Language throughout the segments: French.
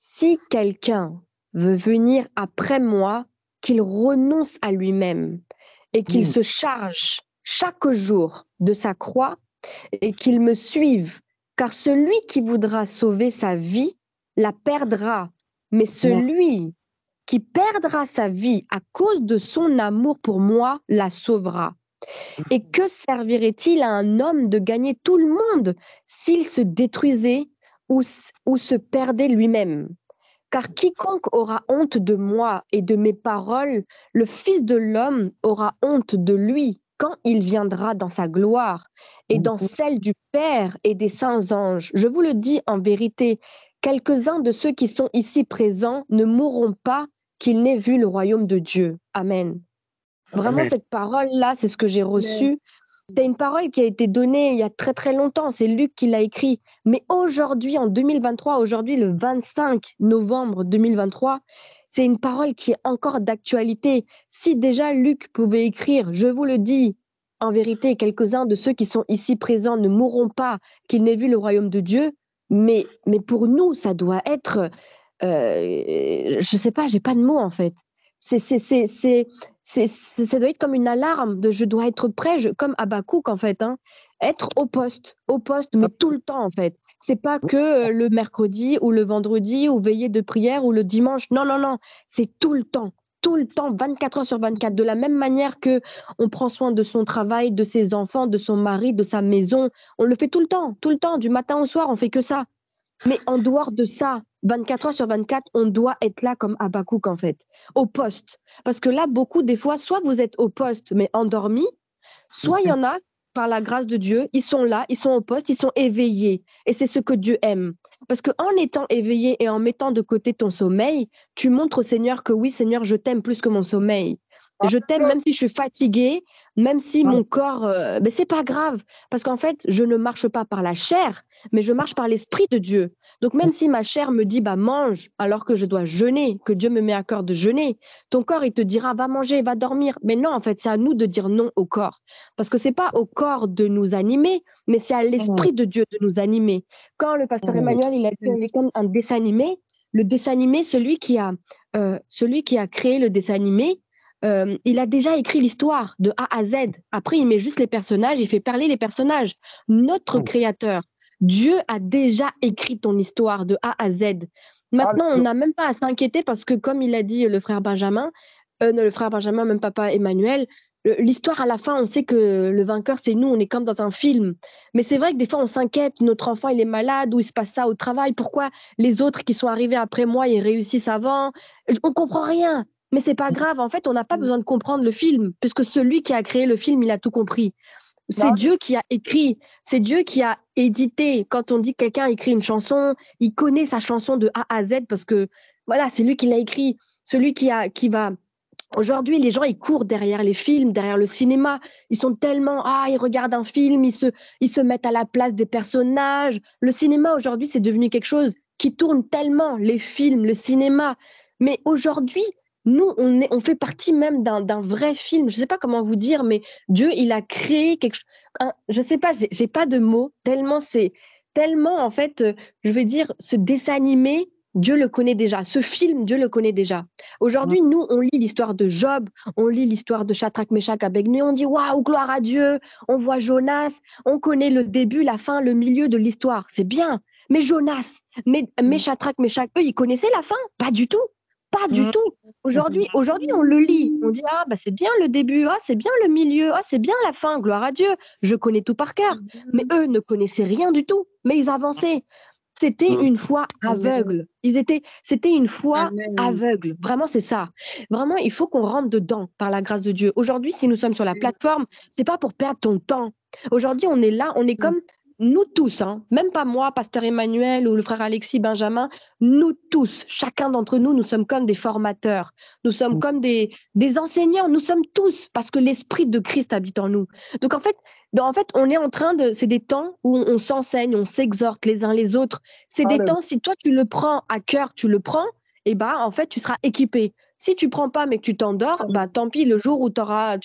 Si quelqu'un veut venir après moi, qu'il renonce à lui-même et qu'il Mm. se charge chaque jour de sa croix et qu'il me suive. Car celui qui voudra sauver sa vie la perdra, mais Mm. celui qui perdra sa vie à cause de son amour pour moi la sauvera. Et que servirait-il à un homme de gagner tout le monde s'il se détruisait ou se perdait lui-même? Car quiconque aura honte de moi et de mes paroles, le Fils de l'homme aura honte de lui quand il viendra dans sa gloire et dans Mm. celle du Père et des saints anges. Je vous le dis en vérité, quelques-uns de ceux qui sont ici présents ne mourront pas qu'ils n'aient vu le royaume de Dieu. Amen. Vraiment, Amen. cette parole-là, c'est ce que j'ai Amen. reçu. C'est une parole qui a été donnée il y a très très longtemps, c'est Luc qui l'a écrit. Mais aujourd'hui, en 2023, aujourd'hui le 25 novembre 2023, c'est une parole qui est encore d'actualité. Si déjà Luc pouvait écrire, je vous le dis, en vérité, quelques-uns de ceux qui sont ici présents ne mourront pas qu'ils n'aient vu le royaume de Dieu, mais pour nous, ça doit être, je sais pas, j'ai pas de mots en fait. C'est, c'est, c'est, c'est, ça doit être comme une alarme de je dois être prêt, comme Habakkuk en fait, hein. Être au poste, mais tout le temps en fait. C'est pas que le mercredi ou le vendredi ou veillée de prière ou le dimanche. Non, non, non, c'est tout le temps, 24 heures sur 24. De la même manière que on prend soin de son travail, de ses enfants, de son mari, de sa maison, on le fait tout le temps, du matin au soir, on fait que ça. Mais en dehors de ça, 24 heures sur 24, on doit être là comme Habakkuk en fait, au poste. Parce que là, beaucoup des fois, soit vous êtes au poste mais endormi, soit il y en a, par la grâce de Dieu, ils sont là, ils sont au poste, ils sont éveillés. Et c'est ce que Dieu aime. Parce qu'en étant éveillé et en mettant de côté ton sommeil, tu montres au Seigneur que oui, Seigneur, je t'aime plus que mon sommeil. Je t'aime même si je suis fatiguée, même si mon corps... mais c'est pas grave, parce qu'en fait, je ne marche pas par la chair, mais je marche par l'Esprit de Dieu. Donc même si ma chair me dit, bah mange, alors que je dois jeûner, que Dieu me met à cœur de jeûner, ton corps, il te dira, va manger, va dormir. Mais non, en fait, c'est à nous de dire non au corps. Parce que c'est pas au corps de nous animer, mais c'est à Mm. l'Esprit de Dieu de nous animer. Quand le pasteur Mm. Emmanuel, il a dit, on est comme un dessin animé, le dessin animé, celui qui a créé le dessin animé, il a déjà écrit l'histoire de A à Z. Après, il met juste les personnages, il fait parler les personnages. Notre Mm. créateur, Dieu a déjà écrit ton histoire de A à Z. Maintenant, on Alléluia. n'a même pas à s'inquiéter parce que, comme il a dit le frère Benjamin, non, le frère Benjamin, même papa Emmanuel, l'histoire à la fin, on sait que le vainqueur, c'est nous, on est comme dans un film. Mais c'est vrai que des fois, on s'inquiète, notre enfant, il est malade, ou il se passe ça au travail, pourquoi les autres qui sont arrivés après moi, ils réussissent avant? On comprend rien. Mais c'est pas grave, en fait, on n'a pas besoin de comprendre le film, puisque celui qui a créé le film, il a tout compris. C'est Dieu qui a écrit, c'est Dieu qui a édité. Quand on dit que quelqu'un écrit une chanson, il connaît sa chanson de A à Z parce que voilà, c'est lui qui l'a écrit. Celui qui va. Aujourd'hui, les gens, ils courent derrière les films, derrière le cinéma. Ils sont tellement, ils regardent un film, ils se mettent à la place des personnages. Le cinéma, aujourd'hui, c'est devenu quelque chose qui tourne tellement, les films, le cinéma. Mais aujourd'hui, nous, on fait partie même d'un vrai film. Je ne sais pas comment vous dire, mais Dieu, il a créé quelque chose. Je ne sais pas, j'ai pas de mots, tellement c'est, tellement, en fait, je vais dire, ce dessin animé, Dieu le connaît déjà. Ce film, Dieu le connaît déjà. Mm. Aujourd'hui, nous, on lit l'histoire de Job, on lit l'histoire de Shadrach, Meshach, Abednego, on dit waouh, gloire à Dieu, on voit Jonas, on connaît le début, la fin, le milieu de l'histoire, c'est bien. Mais Jonas, mais Shadrach, Meshach, eux, ils connaissaient la fin? Pas du tout, pas du Mm. tout. Aujourd'hui, on le lit, on dit ah bah c'est bien le début, ah c'est bien le milieu, ah c'est bien la fin, gloire à Dieu, je connais tout par cœur. Mais eux ne connaissaient rien du tout, mais ils avançaient. C'était Mm. une foi Amen. aveugle. C'était une foi Amen. aveugle. Vraiment, c'est ça. Vraiment, il faut qu'on rentre dedans par la grâce de Dieu. Aujourd'hui, si nous sommes sur la plateforme, c'est pas pour perdre ton temps. Aujourd'hui, on est là, on est comme nous tous, hein. Même pas moi, pasteur Emmanuel ou le frère Alexis Benjamin, nous tous, chacun d'entre nous, nous sommes comme des formateurs, nous sommes Mm. comme des enseignants, nous sommes tous, parce que l'Esprit de Christ habite en nous. Donc en fait, on est en train de, c'est des temps où on s'enseigne, on s'exhorte les uns les autres. C'est des Alléluia. temps, si toi tu le prends à cœur, tu le prends, et bah en fait tu seras équipé. Si tu prends pas mais que tu t'endors, bah tant pis, le jour où tu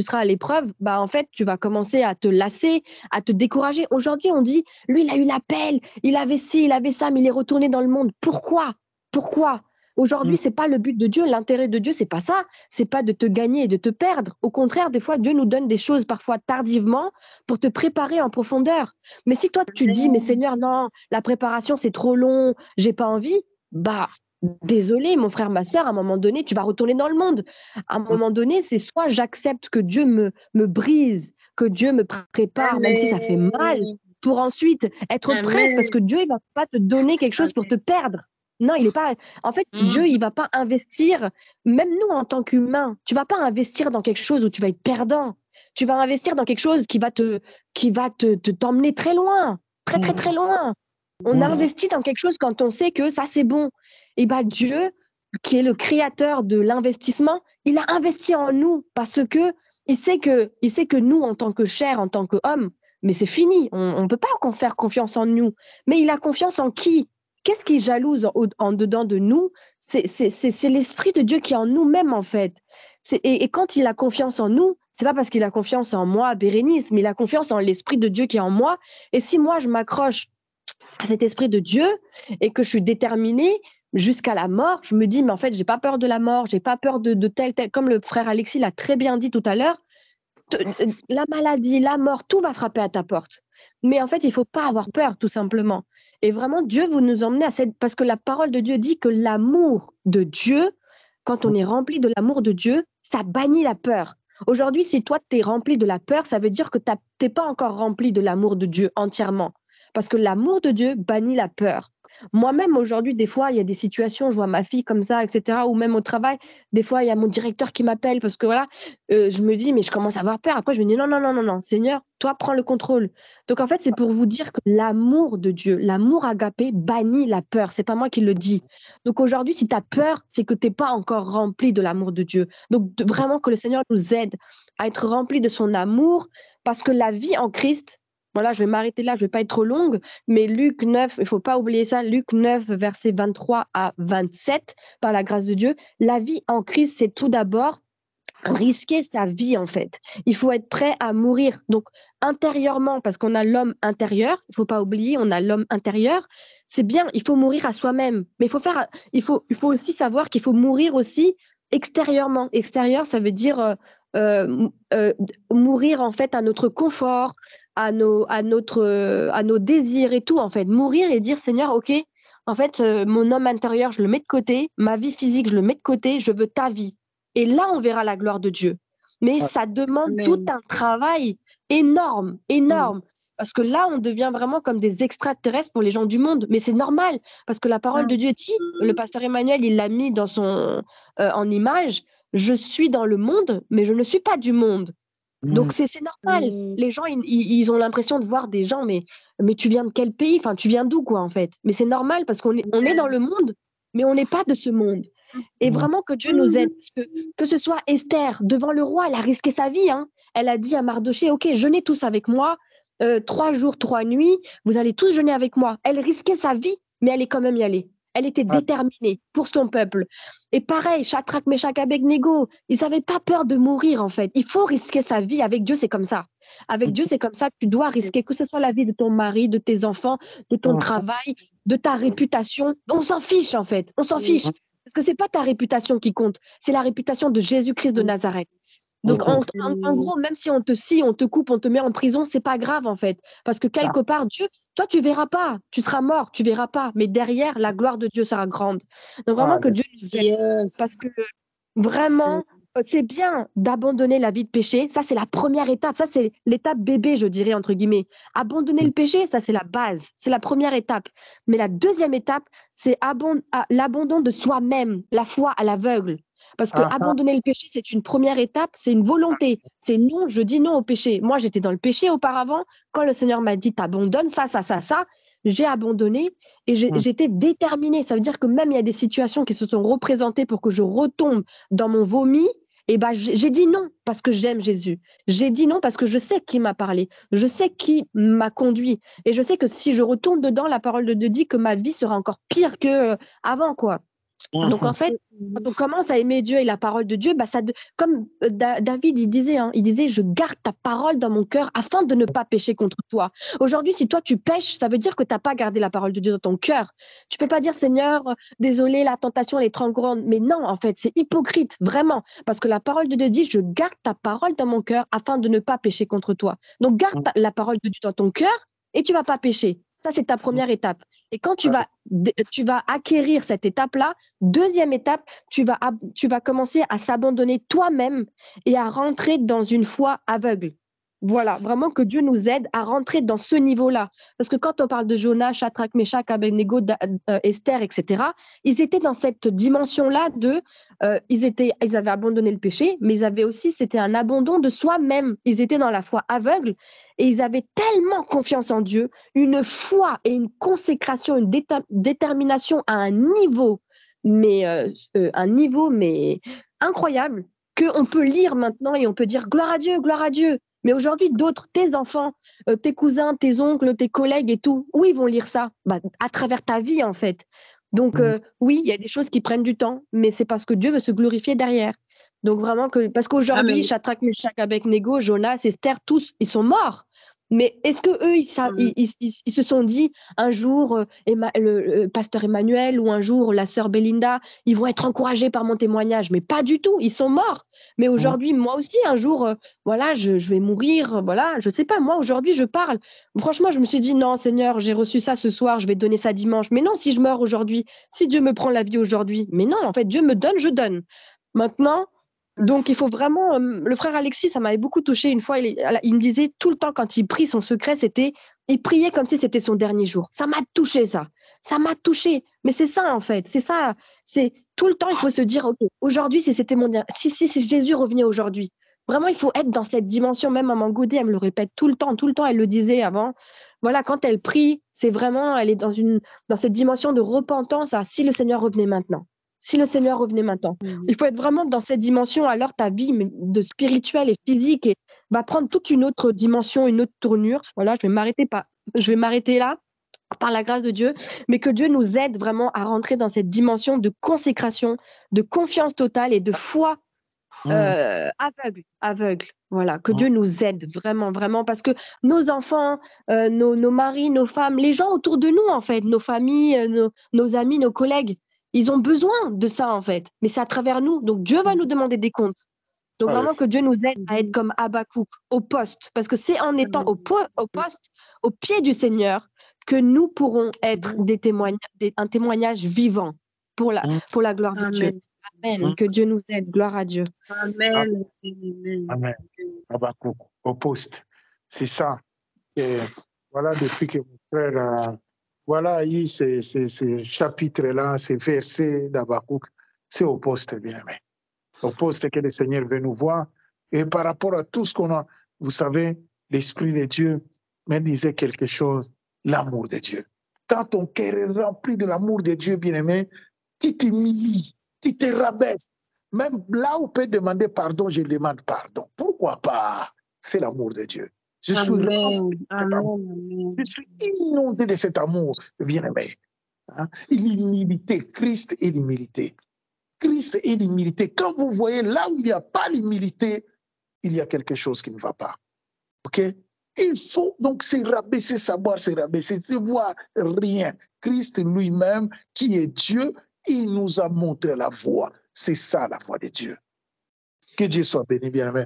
seras à l'épreuve, bah en fait tu vas commencer à te lasser, à te décourager. Aujourd'hui on dit, lui il a eu l'appel, il avait ci, il avait ça, mais il est retourné dans le monde. Pourquoi? Pourquoi? Aujourd'hui, c'est pas le but de Dieu. L'intérêt de Dieu, c'est pas ça. C'est pas de te gagner et de te perdre. Au contraire, des fois, Dieu nous donne des choses parfois tardivement pour te préparer en profondeur. Mais si toi, tu dis, mais Seigneur, non, la préparation, c'est trop long, j'ai pas envie, bah, désolé, mon frère, ma sœur, à un moment donné, tu vas retourner dans le monde. À un moment donné, c'est soit j'accepte que Dieu me brise, que Dieu me prépare, même si ça fait mal, Amen. pour ensuite être prête, parce Amen. que Dieu, il va pas te donner quelque chose pour Amen. te perdre. Non, il est pas. En fait, Dieu, il Mhm. va pas investir. Même nous, en tant qu'humains, tu vas pas investir dans quelque chose où tu vas être perdant. Tu vas investir dans quelque chose qui va t'emmener très loin, très très très loin. On investit dans quelque chose quand on sait que ça c'est bon. Et bah Dieu, qui est le créateur de l'investissement, il a investi en nous parce que il sait que nous, en tant que chair, en tant qu'homme, mais c'est fini. On ne peut pas faire confiance en nous. Mais il a confiance en qui? Qu'est-ce qui jalouse en dedans de nous? C'est l'Esprit de Dieu qui est en nous-mêmes, en fait. Et quand il a confiance en nous, c'est pas parce qu'il a confiance en moi, Bérénice, mais il a confiance en l'Esprit de Dieu qui est en moi. Et si moi, je m'accroche à cet Esprit de Dieu et que je suis déterminée jusqu'à la mort, je me dis, mais en fait, j'ai pas peur de la mort, j'ai pas peur de tel, comme le frère Alexis l'a très bien dit tout à l'heure, la maladie, la mort, tout va frapper à ta porte. Mais en fait, il faut pas avoir peur, tout simplement. Et vraiment, Dieu, vous nous emmenez à cette... Parce que la parole de Dieu dit que l'amour de Dieu, quand on est rempli de l'amour de Dieu, ça bannit la peur. Aujourd'hui, si toi, tu es rempli de la peur, ça veut dire que tu n'es pas encore rempli de l'amour de Dieu entièrement. Parce que l'amour de Dieu bannit la peur. Moi-même, aujourd'hui, des fois, il y a des situations, je vois ma fille comme ça, etc., ou même au travail, des fois, il y a mon directeur qui m'appelle parce que voilà, je me dis, mais je commence à avoir peur. Après, je me dis, non, non, non, non, non, Seigneur, toi, prends le contrôle. Donc, en fait, c'est pour vous dire que l'amour de Dieu, l'amour agapé, bannit la peur. C'est pas moi qui le dis. Donc, aujourd'hui, si tu as peur, c'est que tu n'es pas encore rempli de l'amour de Dieu. Donc, vraiment que le Seigneur nous aide à être rempli de son amour, parce que la vie en Christ, voilà, je vais m'arrêter là, je ne vais pas être trop longue, mais Luc 9, il ne faut pas oublier ça, Luc 9, versets 23 à 27, par la grâce de Dieu, la vie en Christ, c'est tout d'abord risquer sa vie en fait. Il faut être prêt à mourir. Donc intérieurement, parce qu'on a l'homme intérieur, il faut pas oublier, on a l'homme intérieur. C'est bien, il faut mourir à soi-même, mais il faut aussi savoir qu'il faut mourir aussi extérieurement. Extérieur, ça veut dire euh, euh, mourir en fait à notre confort, à nos désirs et tout en fait. Mourir et dire Seigneur, ok. En fait, mon homme intérieur, je le mets de côté, ma vie physique, je le mets de côté, je veux ta vie. Et là, on verra la gloire de Dieu. Mais ça demande tout Amen. un travail énorme, Mm. énorme. Parce que là, on devient vraiment comme des extraterrestres pour les gens du monde. Mais c'est normal, parce que la parole de Dieu dit, le pasteur Emmanuel, il l'a mis en image, je suis dans le monde, mais je ne suis pas du monde. Donc c'est normal. Mm. Les gens, ils ont l'impression de voir des gens, mais tu viens de quel pays? Enfin, tu viens d'où, quoi, en fait? Mais c'est normal, parce qu'on est dans le monde, mais on n'est pas de ce monde. Et vraiment que Dieu nous aide. Parce que ce soit Esther, devant le roi, elle a risqué sa vie, hein. Elle a dit à Mardoché, OK, jeûnez tous avec moi, 3 jours, 3 nuits, vous allez tous jeûner avec moi. Elle risquait sa vie, mais elle est quand même y allée. Elle était déterminée pour son peuple. Et pareil, Shadrach, Meshach, Abednego, ils n'avaient pas peur de mourir, en fait. Il faut risquer sa vie. Avec Dieu, c'est comme ça. Avec Dieu, c'est comme ça que tu dois risquer, que Yes. ce soit la vie de ton mari, de tes enfants, de ton travail, de ta réputation. On s'en fiche, en fait. On s'en fiche. Yes. Parce que c'est pas ta réputation qui compte, c'est la réputation de Jésus-Christ de Nazareth. Donc, en Mm. gros, même si on te scie, on te coupe, on te met en prison, c'est pas grave en fait. Parce que quelque part, Dieu, toi, tu verras pas. Tu seras mort, tu verras pas. Mais derrière, la gloire de Dieu sera grande. Donc, vraiment que Dieu nous aide. Parce que Yes. Mm. vraiment, c'est bien d'abandonner la vie de péché. Ça, c'est la première étape. Ça, c'est l'étape bébé, je dirais, entre guillemets. Abandonner le péché, ça, c'est la base. C'est la première étape. Mais la deuxième étape, c'est l'abandon de soi-même, la foi à l'aveugle. Parce que abandonner le péché, c'est une première étape, c'est une volonté. C'est non, je dis non au péché. Moi, j'étais dans le péché auparavant. Quand le Seigneur m'a dit, t'abandonnes ça, ça, ça, ça, j'ai abandonné et j'étais déterminée. Ça veut dire que même il y a des situations qui se sont représentées pour que je retombe dans mon vomi, et ben j'ai dit non parce que j'aime Jésus. J'ai dit non parce que je sais qui m'a parlé, je sais qui m'a conduit, et je sais que si je retourne dedans, la parole de Dieu dit que ma vie sera encore pire que avant, quoi. Donc, en fait, quand on commence à aimer Dieu et la parole de Dieu, bah, comme David, il disait, je garde ta parole dans mon cœur afin de ne pas pécher contre toi. Aujourd'hui, si toi tu pêches, ça veut dire que tu n'as pas gardé la parole de Dieu dans ton cœur. Tu peux pas dire, Seigneur, désolé, la tentation elle est trop grande. Mais non, en fait, c'est hypocrite, vraiment. Parce que la parole de Dieu dit, je garde ta parole dans mon cœur afin de ne pas pécher contre toi. Donc, garde la parole de Dieu dans ton cœur et tu vas pas pécher. Ça, c'est ta première étape. Et quand tu vas acquérir cette étape-là, deuxième étape, tu vas commencer à s'abandonner toi-même et à rentrer dans une foi aveugle. Voilà, vraiment que Dieu nous aide à rentrer dans ce niveau-là. Parce que quand on parle de Jonas, Shadrach, Meshach, Abednego, Esther, etc., ils étaient dans cette dimension-là ils avaient abandonné le péché, mais c'était un abandon de soi-même. Ils étaient dans la foi aveugle et ils avaient tellement confiance en Dieu, une foi et une consécration, une détermination à un niveau mais incroyable, qu'on peut lire maintenant et on peut dire gloire à Dieu, gloire à Dieu. Mais aujourd'hui, d'autres, tes enfants, tes cousins, tes oncles, tes collègues et tout, où ils vont lire ça? Bah, à travers ta vie, en fait. Donc, oui, il y a des choses qui prennent du temps, mais c'est parce que Dieu veut se glorifier derrière. Donc, vraiment, parce qu'aujourd'hui, Shadrach, Meshach, Abednego, Jonas, Esther, tous, ils sont morts. Mais est-ce que eux, ils se sont dit un jour, le pasteur Emmanuel ou un jour la sœur Belinda, ils vont être encouragés par mon témoignage? Mais pas du tout, ils sont morts. Mais aujourd'hui, moi aussi, un jour, voilà, je vais mourir, voilà, je sais pas, moi aujourd'hui, je parle. Franchement, je me suis dit, non, Seigneur, j'ai reçu ça ce soir, je vais donner ça dimanche. Mais non, si je meurs aujourd'hui, si Dieu me prend la vie aujourd'hui, mais non, en fait, Dieu me donne, je donne. Maintenant, donc, il faut vraiment. Le frère Alexis, ça m'avait beaucoup touché une fois. Il me disait tout le temps, quand il prie, son secret, c'était. Il priait comme si c'était son dernier jour. Ça m'a touché, ça. Ça m'a touché. Mais c'est ça, en fait. C'est ça. C'est tout le temps, il faut se dire, OK, aujourd'hui, si c'était mon dernier. Si Jésus revenait aujourd'hui. Vraiment, il faut être dans cette dimension. Même Maman Godet, elle me le répète tout le temps, elle le disait avant. Voilà, quand elle prie, c'est vraiment. Elle est dans cette dimension de repentance à si le Seigneur revenait maintenant. Si le Seigneur revenait maintenant. Il faut être vraiment dans cette dimension, alors ta vie de spirituel et physique va prendre toute une autre dimension, une autre tournure. Voilà, je vais m'arrêter là par la grâce de Dieu, mais que Dieu nous aide vraiment à rentrer dans cette dimension de consécration, de confiance totale et de foi aveugle. Voilà, que Dieu nous aide vraiment, vraiment, parce que nos enfants, nos maris, nos femmes, les gens autour de nous, en fait, nos familles, nos amis, nos collègues, ils ont besoin de ça, en fait, mais c'est à travers nous. Donc, Dieu va nous demander des comptes. Donc, vraiment que Dieu nous aide à être comme Habakkuk, au poste, parce que c'est en étant au poste, au pied du Seigneur, que nous pourrons être un témoignage vivant pour la gloire de Dieu. Amen. Que Dieu nous aide. Gloire à Dieu. Amen. Amen. Habakkuk, au poste. C'est ça. Et voilà, depuis que mon frère voilà, eu ces chapitres-là, ces versets d'Habakkuk, c'est au poste, bien aimé. Au poste que le Seigneur veut nous voir. Et par rapport à tout ce qu'on a, vous savez, l'Esprit de Dieu me disait quelque chose, l'amour de Dieu. Quand ton cœur est rempli de l'amour de Dieu, bien aimé, tu t'humilies, tu te rabaisses. Même là où on peut demander pardon, je demande pardon. Pourquoi pas? C'est l'amour de Dieu. Je suis inondé de cet amour, bien-aimé. Hein? L'humilité, Christ et l'humilité. Christ et l'humilité. Quand vous voyez là où il n'y a pas l'humilité, il y a quelque chose qui ne va pas. OK? Il faut donc se rabaisser, savoir se rabaisser, se voir rien. Christ lui-même, qui est Dieu, il nous a montré la voie. C'est ça la voie de Dieu. Que Dieu soit béni, bien-aimé.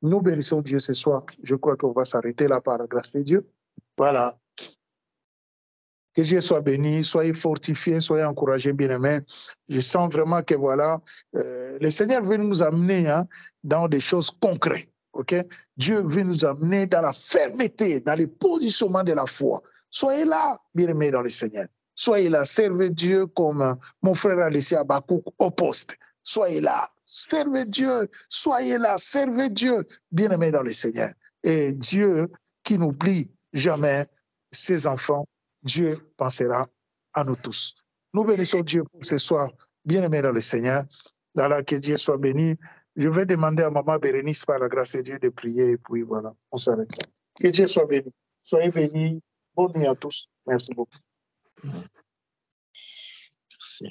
Nous bénissons Dieu ce soir. Je crois qu'on va s'arrêter là par la grâce de Dieu. Voilà. Que Dieu soit béni, soyez fortifiés, soyez encouragés, bien-aimés. Je sens vraiment que voilà, le Seigneur veut nous amener dans des choses concrètes. Okay? Dieu veut nous amener dans la fermeté, dans les positionnements de la foi. Soyez là, bien-aimés dans le Seigneur. Soyez là, servez Dieu comme mon frère a laissé Habakkuk au poste. Soyez là, servez Dieu, soyez là, servez Dieu, bien-aimés dans le Seigneur. Et Dieu qui n'oublie jamais ses enfants, Dieu pensera à nous tous. Nous bénissons Dieu pour ce soir, bien-aimés dans le Seigneur. Voilà, que Dieu soit béni. Je vais demander à Maman Bérénice, par la grâce de Dieu, de prier, et puis voilà, on s'arrête là. Que Dieu soit béni. Soyez bénis. Bonne nuit à tous. Merci beaucoup. Merci.